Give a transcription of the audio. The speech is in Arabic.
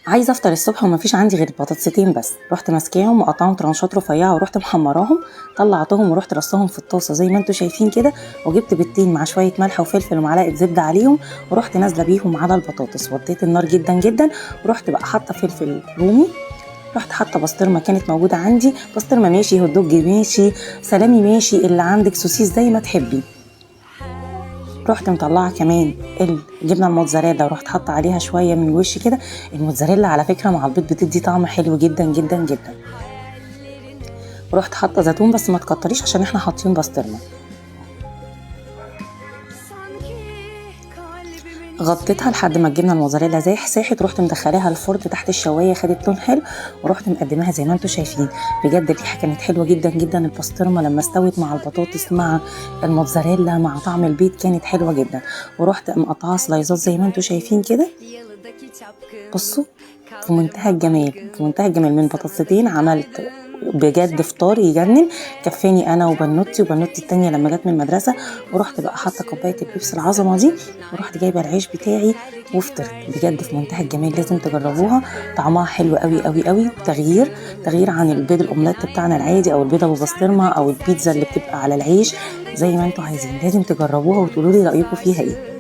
عايزه افطر الصبح ومفيش عندي غير بطاطستين بس، رحت ماسكاهم وقطعهم ترانشات رفيعه ورحت محمراهم، طلعتهم ورحت رصهم في الطاسه زي ما انتم شايفين كده، وجبت بيضتين مع شويه ملح وفلفل ومعلقه زبده عليهم، ورحت نازله بيهم على البطاطس، وطيت النار جدا جدا، ورحت بقى حاطه فلفل رومي، رحت حاطه بسطرمه كانت موجوده عندي، بسطرمه ماشي، هوت دوج ماشي، سلامي ماشي، اللي عندك سوسيس زي ما تحبي. رحت مطلعه كمان الجبنه الموتزاريلا ورحت حاطه عليها شويه من الوش كده. الموتزاريلا على فكره مع البيض بتدي طعم حلو جدا جدا جدا. ورحت حاطه زيتون بس ما تكتريش عشان احنا حاطين بسطرمه. غطيتها لحد ما الجبنه الموتزاريلا ساحت، رحت مدخلاها الفرن تحت الشوايه، خدت لون حلو، ورحت مقدماها زي ما انتم شايفين. بجد الريحه كانت حلوه جدا جدا، البسطرمه لما استوت مع البطاطس مع الموتزاريلا مع طعم البيض كانت حلوه جدا. ورحت مقطعه سلايزات زي ما انتم شايفين كده. بصوا، في منتهى الجمال، في منتهى الجمال، من بطاطستين عملت بجد فطار يجنن، كفاني انا وبنوتي التانية لما جت من المدرسه. ورحت بقى حاطه كوبايه البيبس العظمه دي، ورحت جايبه العيش بتاعي وفطرت. بجد في منتهى الجمال، لازم تجربوها، طعمها حلو قوي قوي قوي، تغيير عن البيض الاومليت بتاعنا العادي او البيضه بالبسطرمه او البيتزا اللي بتبقى على العيش. زي ما انتم عايزين، لازم تجربوها وتقولوا لي رايكم فيها ايه.